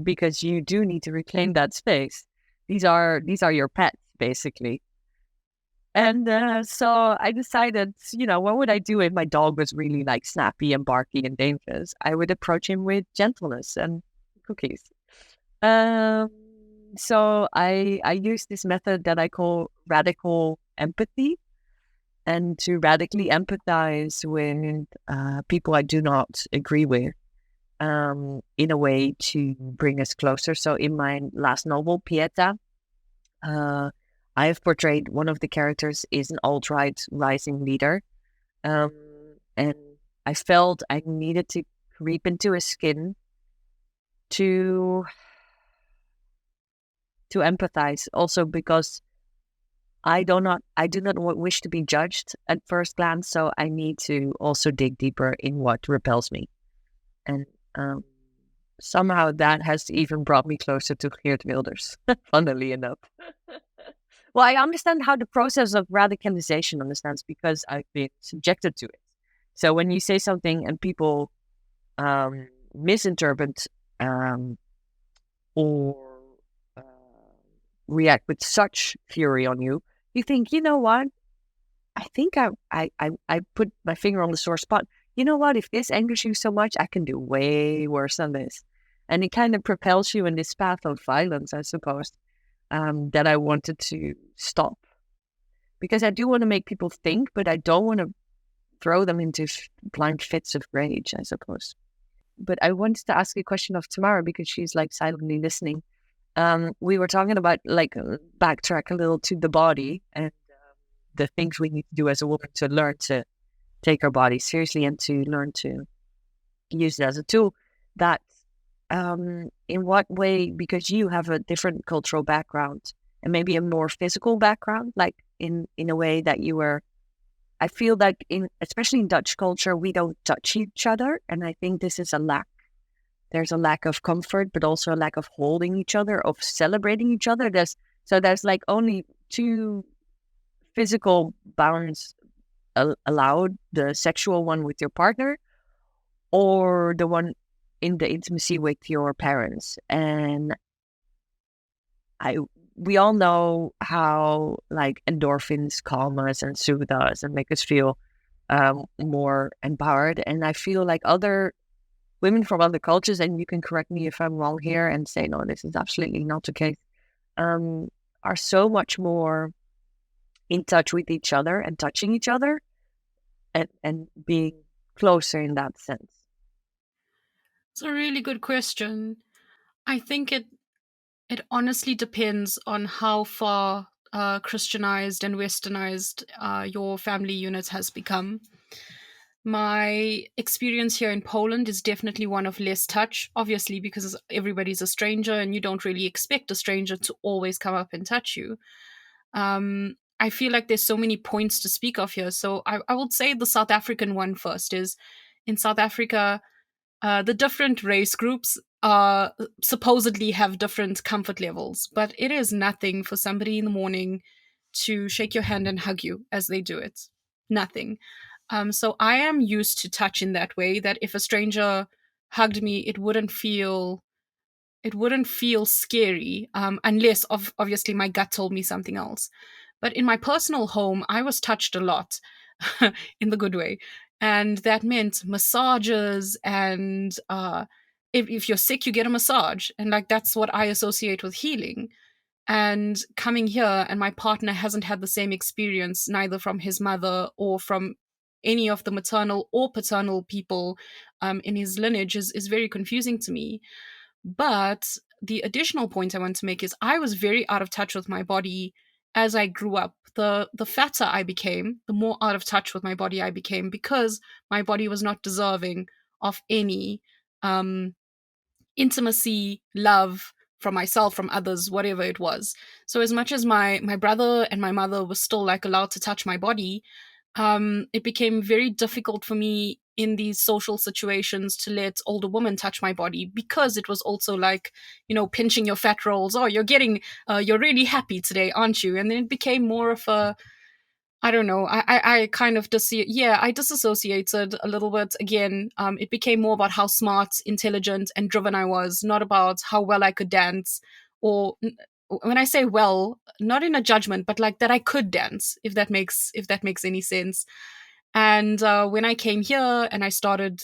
because you do need to reclaim that space. These are your pets, basically." And so I decided, what would I do if my dog was really snappy and barky and dangerous? I would approach him with gentleness and cookies. So I use this method that I call radical empathy, and to radically empathize with people I do not agree with, in a way to bring us closer. So in my last novel, Pieta, I have portrayed one of the characters is an alt-right rising leader, and I felt I needed to creep into his skin to empathize, also because I do not wish to be judged at first glance, so I need to also dig deeper in what repels me. And somehow that has even brought me closer to Geert Wilders, funnily enough. Well, I understand how the process of radicalization understands because I've been subjected to it. So when you say something and people misinterpret or react with such fury on you, you think, you know what? I think I put my finger on the sore spot. You know what? If this angers you so much, I can do way worse than this. And it kind of propels you in this path of violence, I suppose, that I wanted to stop. Because I do want to make people think, but I don't want to throw them into blind fits of rage, I suppose. But I wanted to ask a question of Tamara because she's silently listening. We were talking about backtrack a little to the body, and the things we need to do as a woman to learn to take our body seriously and to learn to use it as a tool. That in what way, because you have a different cultural background and maybe a more physical background, like in a way that you were, I feel like especially in Dutch culture, we don't touch each other. And I think this is a lack. There's a lack of comfort, but also a lack of holding each other, of celebrating each other. There's like only two physical bounds allowed, the sexual one with your partner or the one in the intimacy with your parents. And we all know how like endorphins calm us and soothe us and make us feel more empowered. And I feel like other women from other cultures, and you can correct me if I'm wrong here and say, no, this is absolutely not the case, are so much more in touch with each other and touching each other and being closer in that sense. It's a really good question. I think it honestly depends on how far Christianized and westernized your family unit has become. My experience here in Poland is definitely one of less touch, obviously, because everybody's a stranger and you don't really expect a stranger to always come up and touch you. I feel like there's so many points to speak of here. So I would say the South African one first is, in South Africa, the different race groups supposedly have different comfort levels, but it is nothing for somebody in the morning to shake your hand and hug you as they do it. Nothing. So I am used to touch in that way, that if a stranger hugged me, it wouldn't feel scary, unless obviously my gut told me something else. But in my personal home, I was touched a lot in the good way. And that meant massages and if you're sick, you get a massage. And like, that's what I associate with healing. And coming here, and my partner hasn't had the same experience, neither from his mother or from any of the maternal or paternal people in his lineage, is very confusing to me. But the additional point I want to make is I was very out of touch with my body as I grew up. The fatter I became, the more out of touch with my body I became, because my body was not deserving of any intimacy, love from myself, from others, whatever it was. So as much as my brother and my mother were still like allowed to touch my body, it became very difficult for me in these social situations to let older women touch my body, because it was also like, pinching your fat rolls. Oh, you're really happy today, aren't you? And then it became more of a, I don't know. I kind of I disassociated a little bit. Again, it became more about how smart, intelligent, and driven I was, not about how well I could dance. Or when I say well, not in a judgment, but like that I could dance, if that makes any sense. And when I came here and I started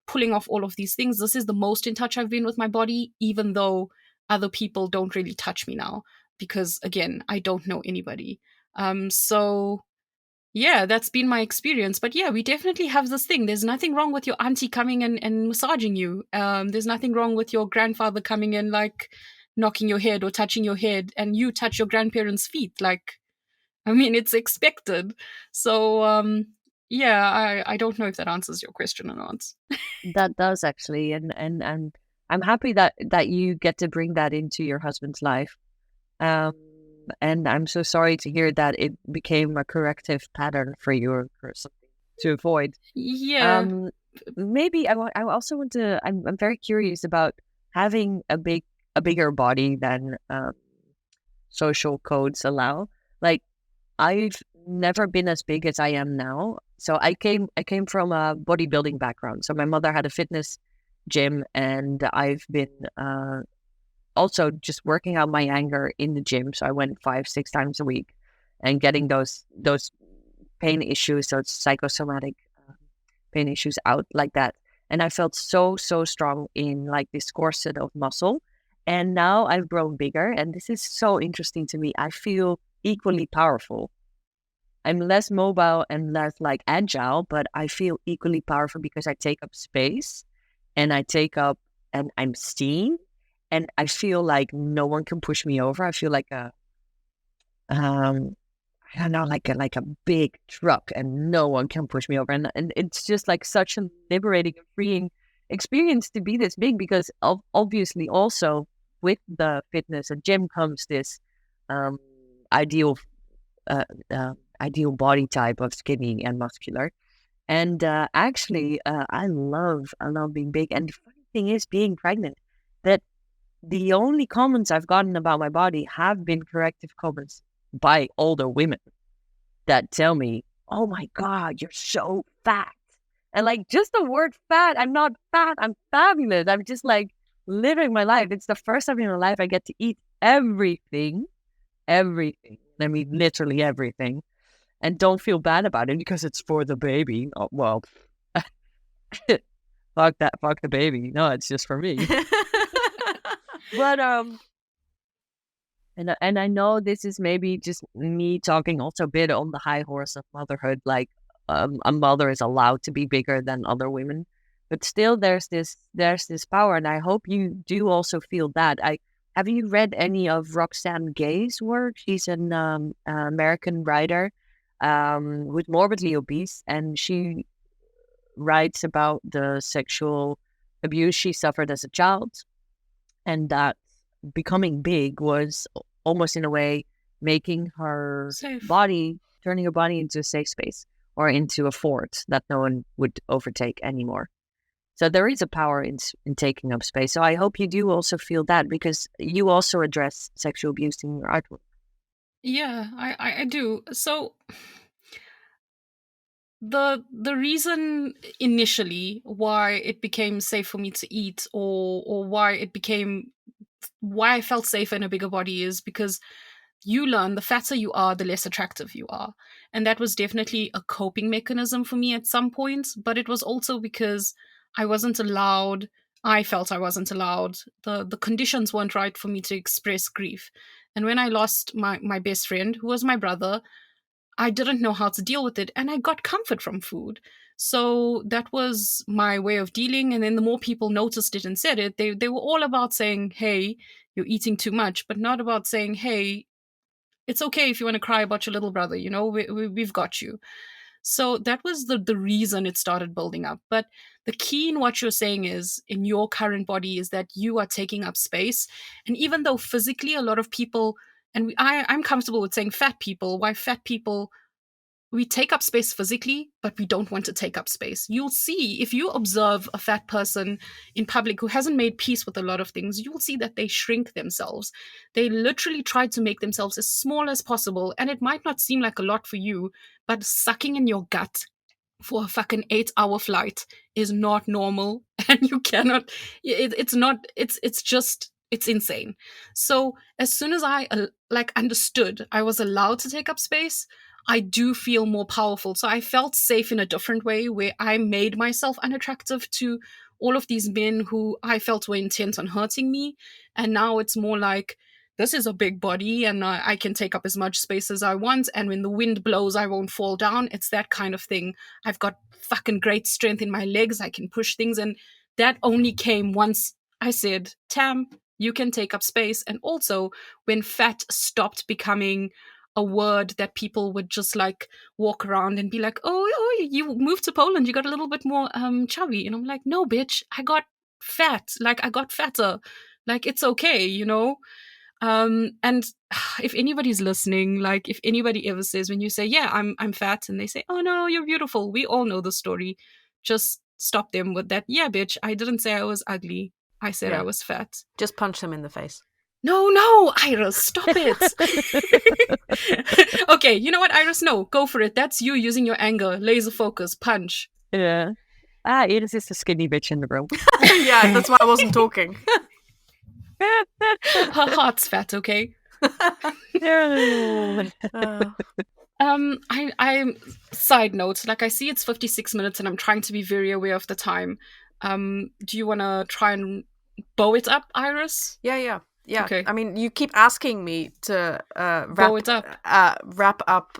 pulling off all of these things, this is the most in touch I've been with my body, even though other people don't really touch me now, because again, I don't know anybody. So yeah, that's been my experience. But yeah, we definitely have this thing. There's nothing wrong with your auntie coming and massaging you. There's nothing wrong with your grandfather coming in, like knocking your head or touching your head, and you touch your grandparents' feet. Like, I mean, it's expected. So yeah, I don't know if that answers your question or not. That does actually, and I'm happy that you get to bring that into your husband's life. And I'm so sorry to hear that it became a corrective pattern for you, or something to avoid. Yeah. Maybe I also want to. I'm very curious about having a bigger body than social codes allow. Like, I've never been as big as I am now. So I came from a bodybuilding background. So my mother had a fitness gym, and I've been also just working out my anger in the gym. So I went 5-6 times a week and getting those pain issues, those psychosomatic pain issues out like that. And I felt so strong in like this corset of muscle. And now I've grown bigger, and this is so interesting to me. I feel equally powerful. I'm less mobile and less like agile, but I feel equally powerful because I take up space and I'm seen. And I feel like no one can push me over. I feel like how I don't know, like a big truck, and no one can push me over. And it's just like such a liberating and freeing experience to be this big, because obviously also with the fitness and gym comes this um, ideal uh, ideal body type of skinny and muscular. And actually, I love being big. And the funny thing is, being pregnant, that the only comments I've gotten about my body have been corrective comments by older women that tell me, "Oh my God, you're so fat." And like just the word fat, I'm not fat, I'm fabulous. I'm just like living my life. It's the first time in my life I get to eat everything, everything. I mean, literally everything. And don't feel bad about it because it's for the baby. Oh, well, fuck that, fuck the baby. No, it's just for me. But and I know this is maybe just me talking also a bit on the high horse of motherhood. Like a mother is allowed to be bigger than other women, but still there's this power, and I hope you do also feel that. Have you read any of Roxane Gay's work? She's an American writer who's morbidly obese, and she writes about the sexual abuse she suffered as a child, and that becoming big was almost in a way making her body, turning her body into a safe space or into a fort that no one would overtake anymore. So there is a power in taking up space. So I hope you do also feel that, because you also address sexual abuse in your artwork. Yeah, I do. So the reason initially why it became safe for me to eat, or why I felt safer in a bigger body, is because you learn the fatter you are, the less attractive you are. And that was definitely a coping mechanism for me at some point, but it was also because I wasn't allowed, I felt I wasn't allowed, the conditions weren't right for me to express grief. And when I lost my best friend, who was my brother, I didn't know how to deal with it, and I got comfort from food. So that was my way of dealing. And then the more people noticed it and said it, they were all about saying, hey, you're eating too much, but not about saying, hey, it's okay if you want to cry about your little brother, we've got you. So that was the reason it started building up. But the key in what you're saying is, in your current body, is that you are taking up space. And even though physically a lot of people, and I'm comfortable with saying fat people, why fat people, we take up space physically, but we don't want to take up space. You'll see, if you observe a fat person in public who hasn't made peace with a lot of things, you'll see that they shrink themselves. They literally try to make themselves as small as possible. And it might not seem like a lot for you, but sucking in your gut for a fucking 8-hour flight is not normal. And you cannot, it's insane. So as soon as I understood I was allowed to take up space, I do feel more powerful. So I felt safe in a different way, where I made myself unattractive to all of these men who I felt were intent on hurting me. And now it's more like, this is a big body and I can take up as much space as I want. And when the wind blows, I won't fall down. It's that kind of thing. I've got fucking great strength in my legs. I can push things. And that only came once I said, Tam, you can take up space. And also when fat stopped becoming a word that people would just like walk around and be like, oh, you moved to Poland, you got a little bit more chubby. And I'm like, no, bitch, I got fat. Like, I got fatter. Like, it's okay, and if anybody's listening, like, if anybody ever says, when you say, yeah, I'm fat, and they say, oh no, you're beautiful, we all know the story, just stop them with that. Yeah, bitch, I didn't say I was ugly, I said I was fat. Just punch them in the face. No, Iris, stop it. Okay, you know what, Iris? No, go for it. That's you using your anger. Laser focus, punch. Yeah. Iris is the skinny bitch in the room. Yeah, that's why I wasn't talking. Her heart's fat, okay? I side note, like, I see it's 56 minutes and I'm trying to be very aware of the time. Do you want to try and bow it up, Iris? Yeah. Okay. I mean, you keep asking me to wrap up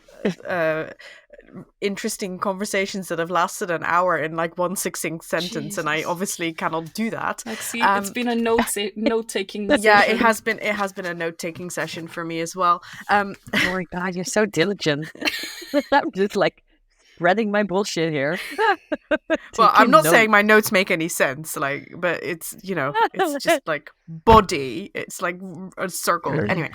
interesting conversations that have lasted an hour in like one succinct sentence, and I obviously cannot do that. Like, see, it's been a note-taking session. Yeah, it has been a note-taking session for me as well. Oh my God, you're so diligent. I'm just like spreading my bullshit here. Well, I'm not saying my notes make any sense, like, but it's, you know, it's just like body. It's like a circle. Anyway,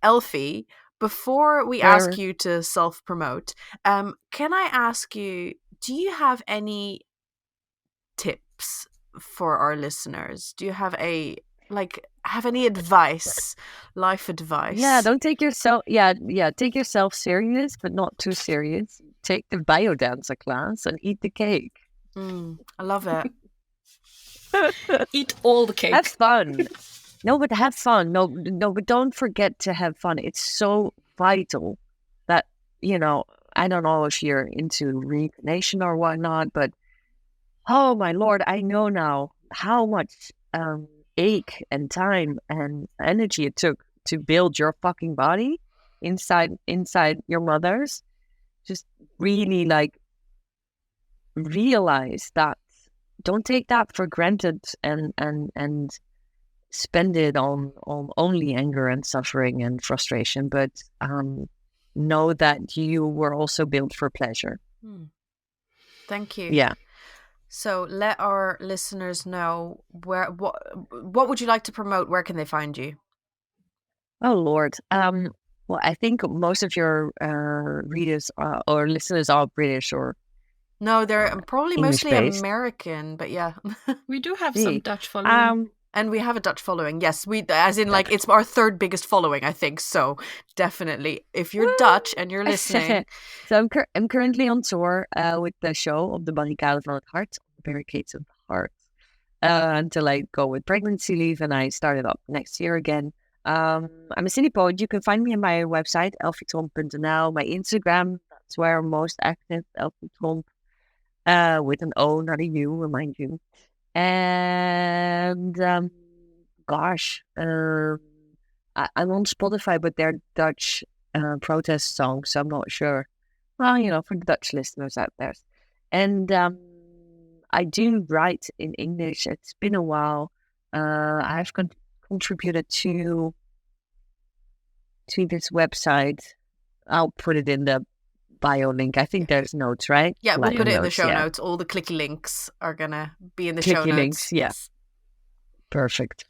Elfie, before we ask you to self-promote, can I ask you, do you have any tips for our listeners? Do you have any advice, life advice? Yeah, don't take yourself. Take yourself serious, but not too serious. Take the biodancer class and eat the cake. I love it. Eat all the cake. Have fun. No, but have fun. No, but don't forget to have fun. It's so vital that, you know, I don't know if you're into reincarnation or whatnot, but oh my Lord, I know now how much ache and time and energy it took to build your fucking body inside your mother's. Just really like realize that. Don't take that for granted and spend it on only anger and suffering and frustration, but know that you were also built for pleasure. Thank you. Yeah. So let our listeners know what would you like to promote? Where can they find you? Oh Lord. Well, I think most of your readers or listeners are British or no, they're probably mostly English-based. American, but yeah. We do have some Dutch following. And we have a Dutch following. Yes, we as in like it's our third biggest following, I think. So definitely, if you're Dutch and you're listening. So I'm currently on tour with the show of the Barricade van het Hart, Barricades of the Heart, until I go with pregnancy leave and I start it up next year again. I'm a city poet. You can find me on my website, elfietromp.nl, my Instagram. That's where I'm most active, Elfie Tromp, with an O, not a U, remind you. And I'm on Spotify, but they're Dutch protest songs, so I'm not sure. Well, you know, for the Dutch listeners out there. And I do write in English. It's been a while. I've contributed to this website. I'll put it in the bio link. I think there's notes, right? Yeah, we'll put it in the show notes. All the clicky links are gonna be in the show notes. Links, yeah. Yes. Perfect.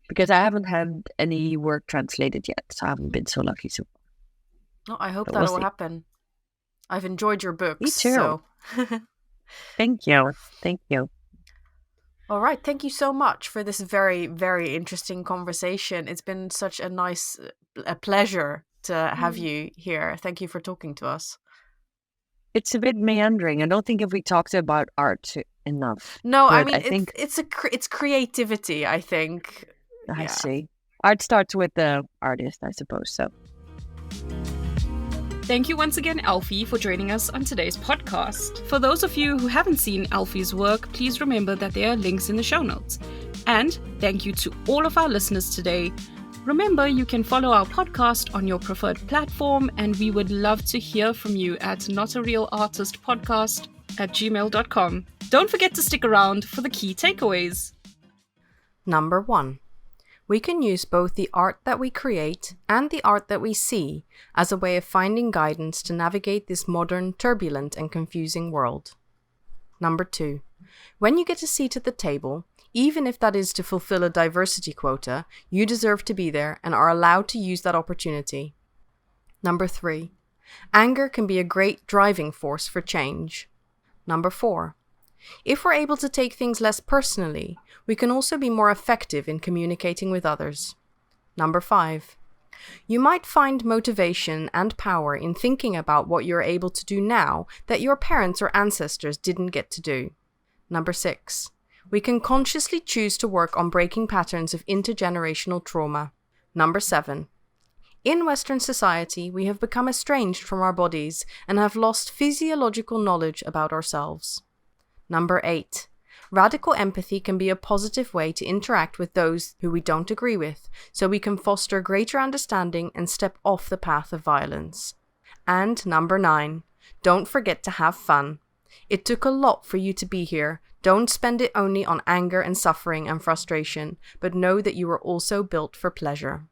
Because I haven't had any work translated yet, so I haven't been so lucky so far. No, I hope that will happen. I've enjoyed your books. Me too. So. Thank you. All right. Thank you so much for this very, very interesting conversation. It's been such a pleasure to have you here. Thank you for talking to us. It's a bit meandering. I don't think if we talked about art enough. No, I mean, it's creativity, I think. I see. Art starts with the artist, I suppose, so. Thank you once again, Elfie, for joining us on today's podcast. For those of you who haven't seen Elfie's work, please remember that there are links in the show notes. And thank you to all of our listeners today. Remember, you can follow our podcast on your preferred platform, and we would love to hear from you at notarealartistpodcast@gmail.com. Don't forget to stick around for the key takeaways. Number 1. We can use both the art that we create and the art that we see as a way of finding guidance to navigate this modern, turbulent, and confusing world. Number 2. When you get a seat at the table, even if that is to fulfill a diversity quota, you deserve to be there and are allowed to use that opportunity. Number 3. Anger can be a great driving force for change. Number 4. If we're able to take things less personally, we can also be more effective in communicating with others. Number 5. You might find motivation and power in thinking about what you're able to do now that your parents or ancestors didn't get to do. Number 6. We can consciously choose to work on breaking patterns of intergenerational trauma. Number 7. In Western society, we have become estranged from our bodies and have lost physiological knowledge about ourselves. Number 8. Radical empathy can be a positive way to interact with those who we don't agree with, so we can foster greater understanding and step off the path of violence. And number 9, don't forget to have fun. It took a lot for you to be here. Don't spend it only on anger and suffering and frustration, but know that you are also built for pleasure.